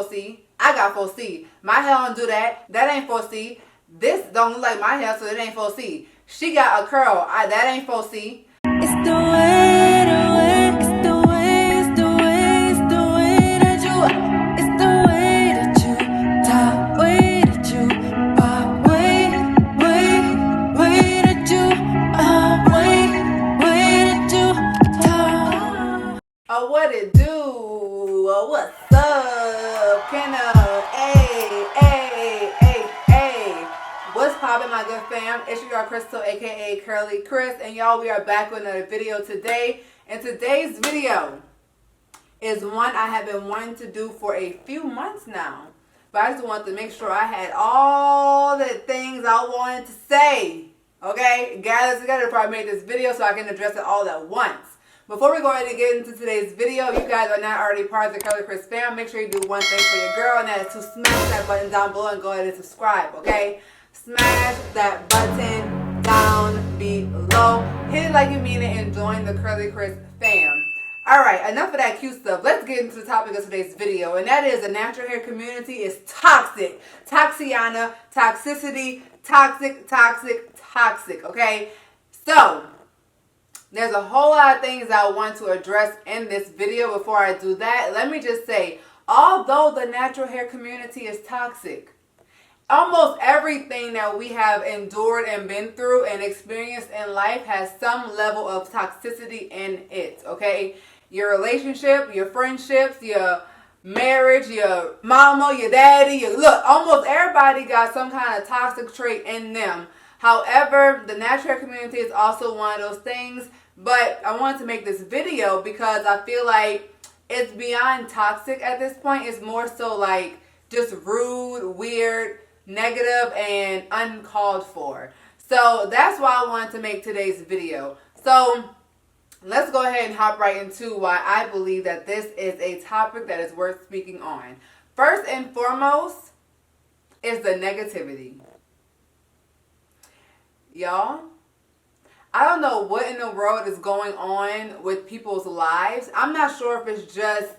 4C. I got 4C. My hair don't do that. That ain't 4C. This don't look like my hair, so it ain't 4C. She got a curl. That ain't 4C. It's the way, it's the way, it's the way, it's the way that you, it's the way that you talk, way that you walk, way that you, way that you talk. Oh, what it do? Oh, what's up? Hey. What's poppin', my good fam? It's your girl Crystal, aka CurlieCrys, and y'all, we are back with another video today. And today's video is one I have been wanting to do for a few months now, but I just wanted to make sure I had all the things I wanted to say, okay, gathered together before I made this video so I can address it all at once. Before we go ahead and get into today's video, if you guys are not already part of the CurlieCrys fam, make sure you do one thing for your girl, and that is to smash that button down below and go ahead and subscribe, okay? Smash that button down below. Hit it like you mean it and join the CurlieCrys fam. Alright, enough of that cute stuff. Let's get into the topic of today's video, and that is the natural hair community is toxic. Toxiana, toxicity, toxic, okay? So, there's a whole lot of things I want to address in this video. Before I do that, let me just say, although the natural hair community is toxic, almost everything that we have endured and been through and experienced in life has some level of toxicity in it, okay? Your relationship, your friendships, your marriage, your mama, your daddy, look, almost everybody got some kind of toxic trait in them. However, the natural hair community is also one of those things, but I wanted to make this video because I feel like it's beyond toxic at this point. It's more so like just rude, weird, negative, and uncalled for. So that's why I wanted to make today's video. So let's go ahead and hop right into why I believe that this is a topic that is worth speaking on. First and foremost is the negativity. Y'all, I don't know what in the world is going on with people's lives. I'm not sure if it's just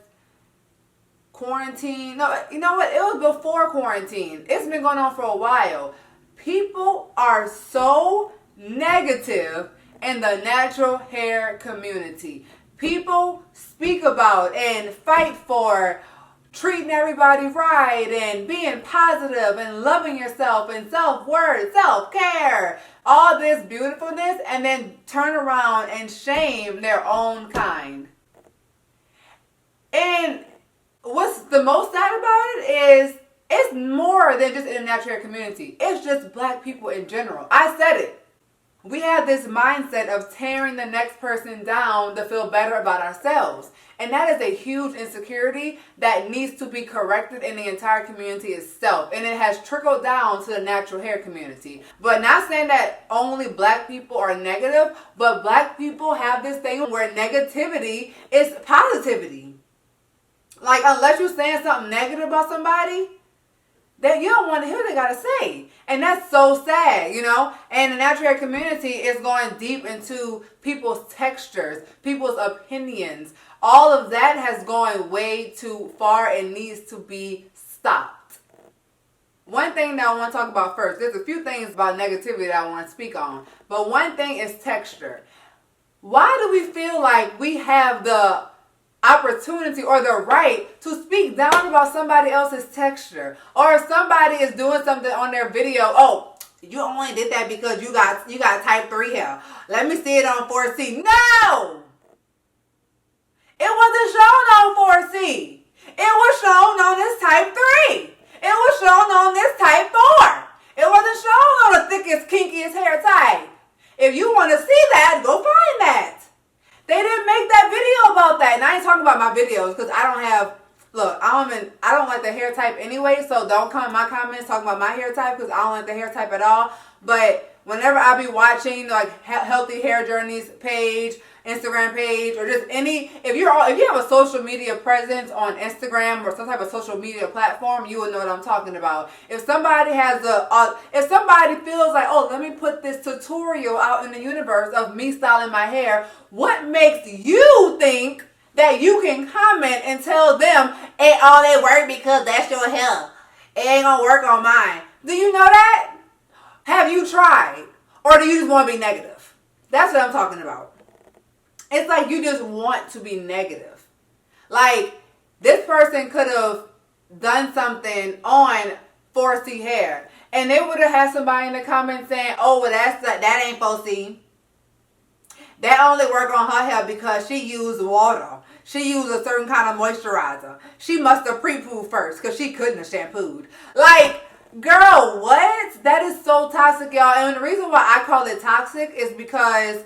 quarantine. No, you know what? It was before quarantine. It's been going on for a while. People are so negative in the natural hair community. People speak about and fight for treating everybody right and being positive and loving yourself and self-worth, self-care, all this beautifulness, and then turn around and shame their own kind. And what's the most sad about it is it's more than just in the natural hair community. It's just black people in general. I said it. We have this mindset of tearing the next person down to feel better about ourselves. And that is a huge insecurity that needs to be corrected in the entire community itself. And it has trickled down to the natural hair community. But not saying that only black people are negative, but black people have this thing where negativity is positivity. Like, unless you're saying something negative about somebody, that you don't want to hear what they got to say. And that's so sad, you know? And the natural hair community is going deep into people's textures, people's opinions. All of that has gone way too far and needs to be stopped. One thing that I want to talk about first, there's a few things about negativity that I want to speak on. But one thing is texture. Why do we feel like we have the opportunity or the right to speak down about somebody else's texture? Or if somebody is doing something on their video, oh, you only did that because you got type 3 hair. Let me see it on 4C. No! It wasn't shown on 4C. It was shown on this type 3. It was shown on this type 4. It wasn't shown on the thickest, kinkiest hair type. If you want to see that, go find that. They didn't make that video about that. And I ain't talking about my videos because I don't have, look, I don't like the hair type anyway, so don't come in my comments talking about my hair type because I don't like the hair type at all. But whenever I be watching like Healthy Hair Journeys page, Instagram page, or just any, if you have a social media presence on Instagram or some type of social media platform, you will know what I'm talking about. If somebody has if somebody feels like, oh, let me put this tutorial out in the universe of me styling my hair, what makes you think that you can comment and tell them ain't all they work because that's your hair. It ain't gonna work on mine. Do you know that? Have you tried? Or do you just want to be negative? That's what I'm talking about. It's like you just want to be negative. Like, this person could have done something on 4C hair, and they would have had somebody in the comments saying, oh, well, that ain't 4C. That only work on her hair because she used water. She used a certain kind of moisturizer. She must have pre-pooed first because she couldn't have shampooed. Like, girl, what? That is so toxic, y'all. And the reason why I call it toxic is because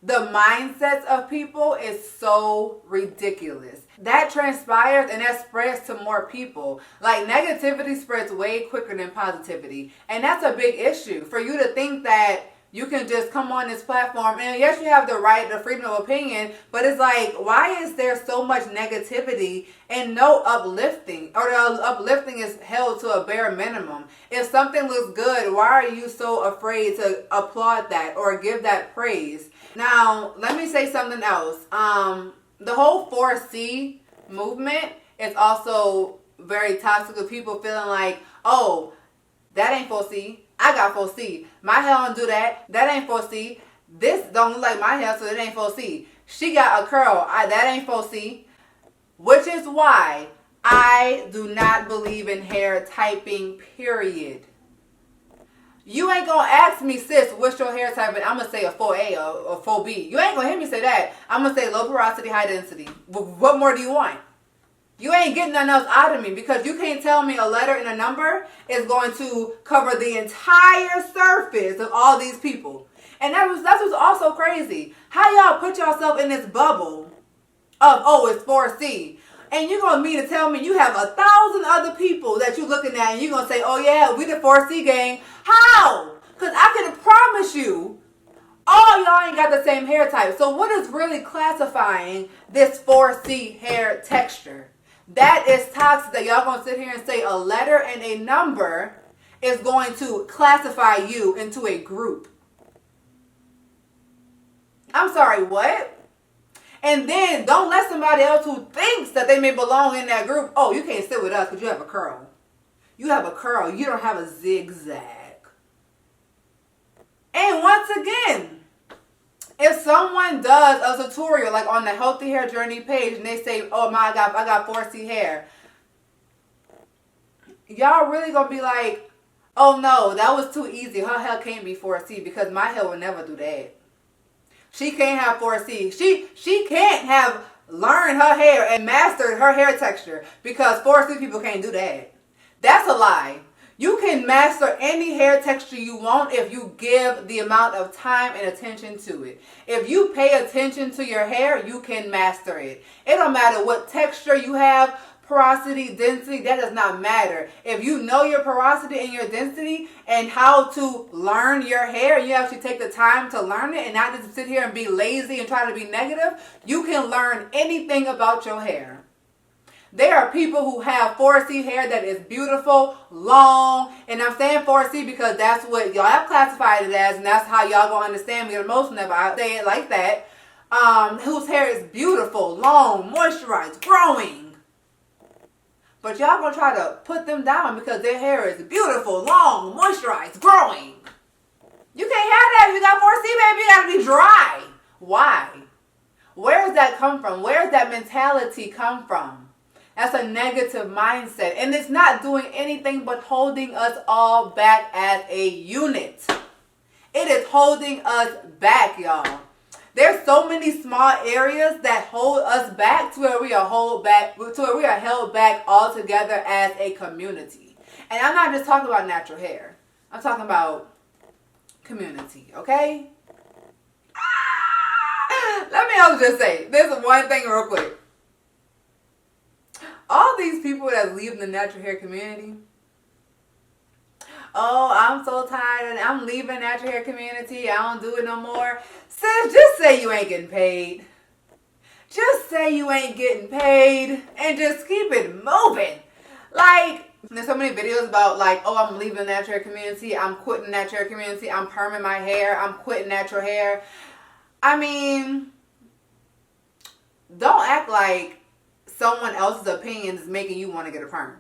the mindsets of people is so ridiculous. That transpires and that spreads to more people. Like, negativity spreads way quicker than positivity. And that's a big issue. For you to think that you can just come on this platform, and yes, you have the right, the freedom of opinion, but it's like, why is there so much negativity and no uplifting? Or the uplifting is held to a bare minimum. If something looks good, why are you so afraid to applaud that or give that praise? Now, let me say something else. The whole 4C movement is also very toxic with people feeling like, oh, that ain't 4C. I got 4C. My hair don't do that. That ain't 4C. This don't look like my hair, so it ain't 4C. She got a curl. That ain't 4C. Which is why I do not believe in hair typing, period. You ain't gonna ask me, sis, what's your hair type? And I'm gonna say a 4A or 4B. You ain't gonna hear me say that. I'm gonna say low porosity, high density. What more do you want? You ain't getting nothing else out of me because you can't tell me a letter and a number is going to cover the entire surface of all these people. And that's what's also crazy. How y'all put yourself in this bubble of, oh, it's 4C. And you're going to mean to tell me you have 1,000 other people that you're looking at and you're going to say, oh yeah, we the 4C gang. How? Because I can promise you, all y'all ain't got the same hair type. So what is really classifying this 4C hair texture? That is toxic that y'all gonna sit here and say a letter and a number is going to classify you into a group. I'm sorry, what? And then don't let somebody else who thinks that they may belong in that group, oh, you can't sit with us because you have a curl. You have a curl. You don't have a zigzag. And once again, if someone does a tutorial like on the Healthy Hair Journey page and they say, oh my God, I got 4C hair, y'all really gonna be like, oh no, that was too easy. Her hair can't be 4C because my hair will never do that. She can't have 4C. She can't have learned her hair and mastered her hair texture because 4C people can't do that. That's a lie. You can master any hair texture you want if you give the amount of time and attention to it. If you pay attention to your hair, you can master it. It don't matter what texture you have, porosity, density, that does not matter. If you know your porosity and your density and how to learn your hair, you actually take the time to learn it and not just sit here and be lazy and try to be negative, you can learn anything about your hair. There are people who have 4C hair that is beautiful, long, and I'm saying 4C because that's what y'all have classified it as, and that's how y'all gonna understand me the most whenever I say it like that. Whose hair is beautiful, long, moisturized, growing. But y'all gonna try to put them down because their hair is beautiful, long, moisturized, growing. You can't have that if you got 4C, baby. You gotta be dry. Why? Where does that come from? Where does that mentality come from? That's a negative mindset. And it's not doing anything but holding us all back as a unit. It is holding us back, y'all. There's so many small areas that hold us back to where we are held back altogether as a community. And I'm not just talking about natural hair. I'm talking about community, okay? Let me also just say this one thing real quick. All these people that leave the natural hair community, oh, I'm so tired and I'm leaving natural hair community. I don't do it no more. Sis, just say you ain't getting paid. Just say you ain't getting paid and just keep it moving. Like, there's so many videos about like, oh, I'm leaving the natural hair community. I'm quitting the natural hair community. I'm perming my hair. I'm quitting natural hair. I mean, don't act like someone else's opinion is making you want to get a perm.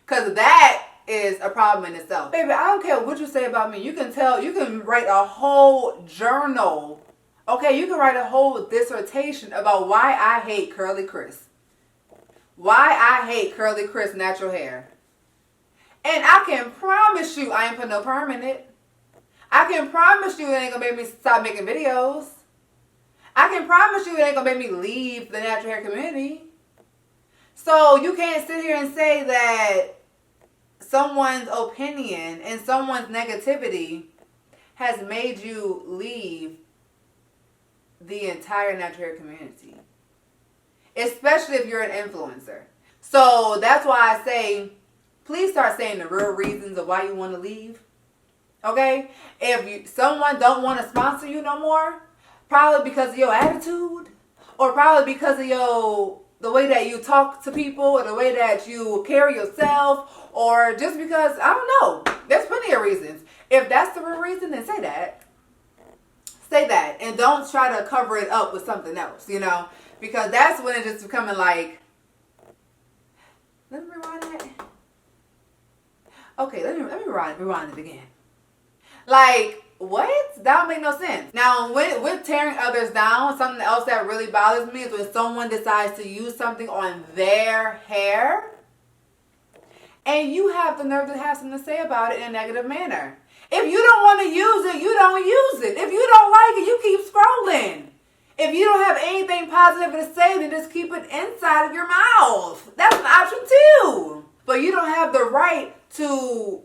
Because that is a problem in itself. Baby, I don't care what you say about me. You can write a whole journal. Okay, you can write a whole dissertation about why I hate CurlieCrys. Why I hate CurlieCrys natural hair. And I can promise you I ain't put no perm in it. I can promise you it ain't gonna make me stop making videos. I can promise you it ain't gonna make me leave the natural hair community. So you can't sit here and say that someone's opinion and someone's negativity has made you leave the entire natural hair community. Especially if you're an influencer. So that's why I say, please start saying the real reasons of why you want to leave. Okay? If someone don't want to sponsor you no more, probably because of your attitude, or probably because of the way that you talk to people, or the way that you carry yourself, or just because, I don't know. There's plenty of reasons. If that's the real reason, then say that. Say that. And don't try to cover it up with something else, you know? Because that's when it's just becoming like, let me rewind that. Okay, let me rewind it again. Like, what? That don't make no sense. Now, with tearing others down, something else that really bothers me is when someone decides to use something on their hair, and you have the nerve to have something to say about it in a negative manner. If you don't want to use it, you don't use it. If you don't like it, you keep scrolling. If you don't have anything positive to say, then just keep it inside of your mouth. That's an option too. But you don't have the right to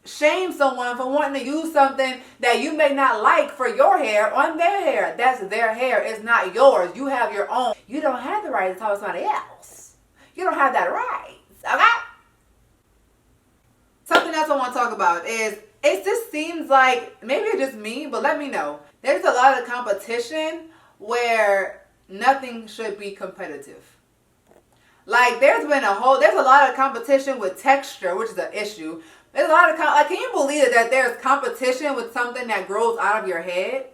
shame someone for wanting to use something that you may not like for your hair on their hair. That's their hair. It's not yours. You have your own. You don't have the right to talk to somebody else. You don't have that right. Okay? Something else I want to talk about is, it just seems like, maybe it's just me, but let me know. There's a lot of competition where nothing should be competitive. Like, there's a lot of competition with texture, which is an issue. There's a lot of, can you believe that there's competition with something that grows out of your head?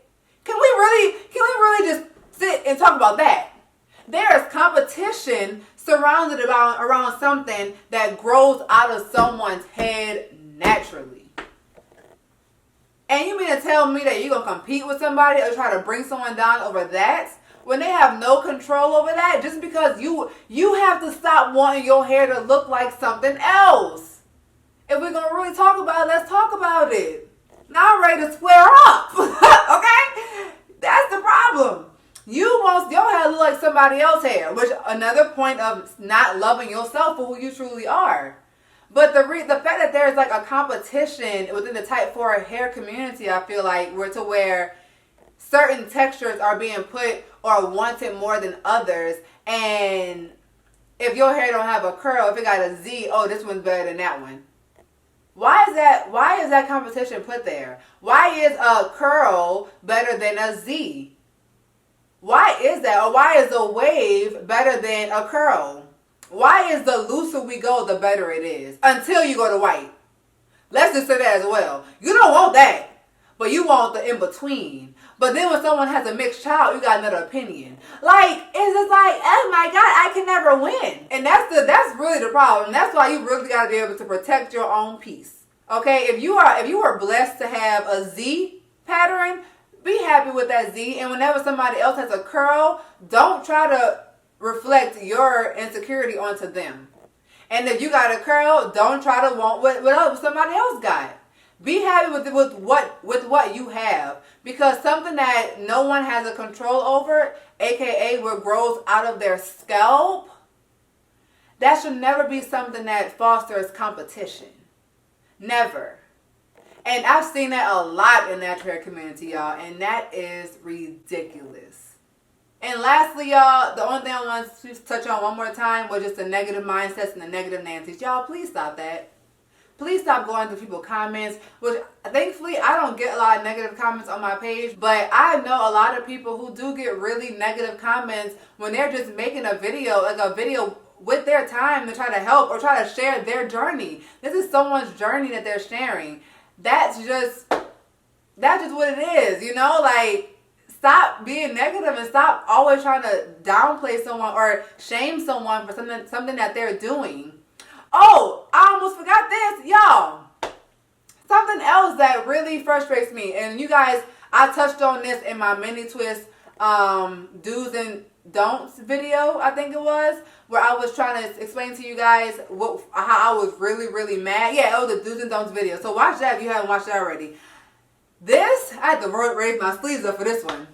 Can we really just sit and talk about that? There is competition surrounded around something that grows out of someone's head naturally. And you mean to tell me that you're going to compete with somebody or try to bring someone down over that when they have no control over that, just because you have to stop wanting your hair to look like something else. If we're going to really talk about it, let's talk about it. Now I'm ready to square up. Okay? That's the problem. You want your hair to look like somebody else's hair, which another point of not loving yourself for who you truly are. But the fact that there's like a competition within the type 4 hair community, I feel like, where certain textures are being put or wanted more than others. And if your hair don't have a curl, if it got a Z, oh, this one's better than that one. Why is that competition put there? Why is a curl better than a Z? Why is that? Or why is a wave better than a curl? Why is the looser we go, the better it is? Until you go to white. Let's just say that as well. You don't want that, but you want the in-between. But then when someone has a mixed child, you got another opinion. Like, it's just like, oh my God, I can never win. And that's really the problem. That's why you really got to be able to protect your own peace. Okay, if you are blessed to have a Z pattern, be happy with that Z. And whenever somebody else has a curl, don't try to reflect your insecurity onto them. And if you got a curl, don't try to want what somebody else got. Be happy with what you have, because something that no one has a control over, aka what grows out of their scalp, that should never be something that fosters competition. Never. And I've seen that a lot in the natural hair community, y'all, and that is ridiculous. And lastly, y'all, the only thing I want to touch on one more time was just the negative mindsets and the negative Nancy's. Y'all, please stop that. Please stop going to people's comments, which thankfully I don't get a lot of negative comments on my page, but I know a lot of people who do get really negative comments when they're just making a video, like a video with their time to try to help or try to share their journey. This is someone's journey that they're sharing. That's just what it is, you know? Like, stop being negative and stop always trying to downplay someone or shame someone for something that they're doing. Oh, I almost forgot this, y'all. Something else that really frustrates me, and you guys, I touched on this in my mini twist do's and don'ts video, I think it was, where I was trying to explain to you guys how I was really mad. Yeah, it was the do's and don'ts video. So watch that if you haven't watched it already. This, I had to raise my sleeves up for this one.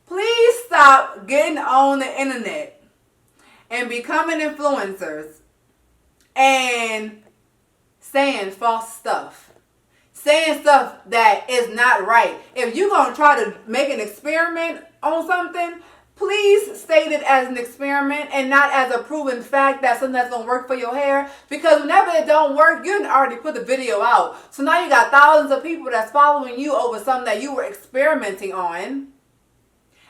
Please stop getting on the internet and becoming influencers and saying false stuff. Saying stuff that is not right. If you're going to try to make an experiment on something, please state it as an experiment and not as a proven fact that something that's going to work for your hair. Because whenever it don't work, you already put the video out. So now you got thousands of people that's following you over something that you were experimenting on.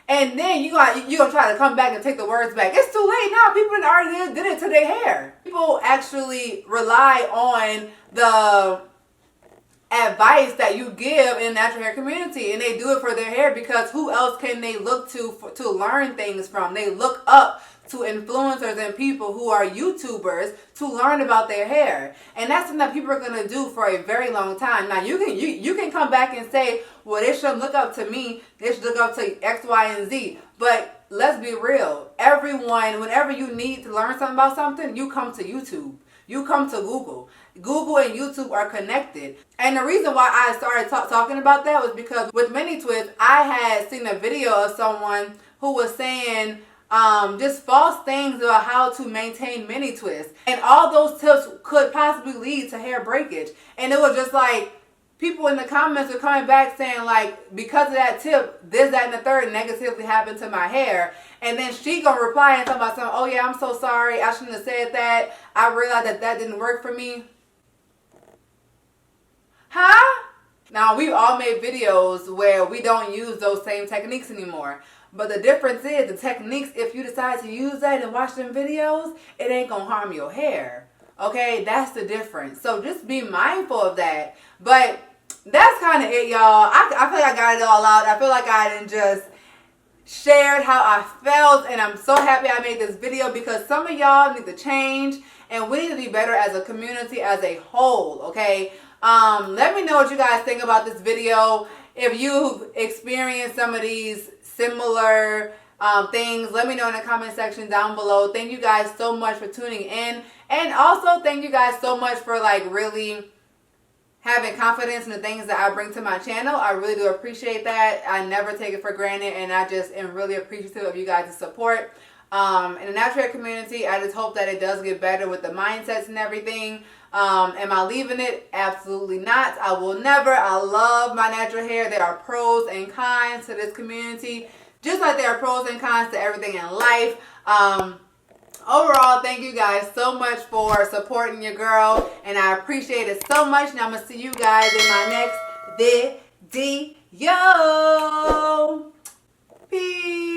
And then you're going to try to come back and take the words back. It's too late now. People already did it to their hair. People actually rely on the advice that you give in the natural hair community, and they do it for their hair because who else can they look to learn things from? They look up to influencers and people who are YouTubers to learn about their hair, and that's something that people are going to do for a very long time. Now you can come back and say, well, they shouldn't look up to me, they should look up to X, Y, and Z, but let's be real. Everyone, whenever you need to learn something about something, you come to YouTube. You come to Google. Google and YouTube are connected. And the reason why I started talking about that was because with Mini Twist, I had seen a video of someone who was saying just false things about how to maintain Mini Twist. And all those tips could possibly lead to hair breakage. And it was just like, people in the comments were coming back saying like, because of that tip, this, that, and the third negatively happened to my hair. And then she gonna reply and talk about something, oh yeah, I'm so sorry, I shouldn't have said that. I realized that didn't work for me. Huh? Now, we've all made videos where we don't use those same techniques anymore. But the difference is the techniques, if you decide to use that and watch them videos, it ain't gonna harm your hair. Okay, that's the difference. So just be mindful of that. But that's kind of it, y'all. I feel like I got it all out. I feel like I didn't just shared how I felt, and I'm so happy I made this video because some of y'all need to change and we need to be better as a community as a whole, okay? Let me know what you guys think about this video. If you've experienced some of these similar things, let me know in the comment section down below. Thank you guys so much for tuning in, and also thank you guys so much for like really having confidence in the things that I bring to my channel. I really do appreciate that. I never take it for granted, and I just am really appreciative of you guys' support. In the natural hair community, I just hope that it does get better with the mindsets and everything. Am I leaving it? Absolutely not. I will never. I love my natural hair. There are pros and cons to this community, just like there are pros and cons to everything in life. Overall, thank you guys so much for supporting your girl, and I appreciate it so much. Now I'm going to see you guys in my next video. Peace.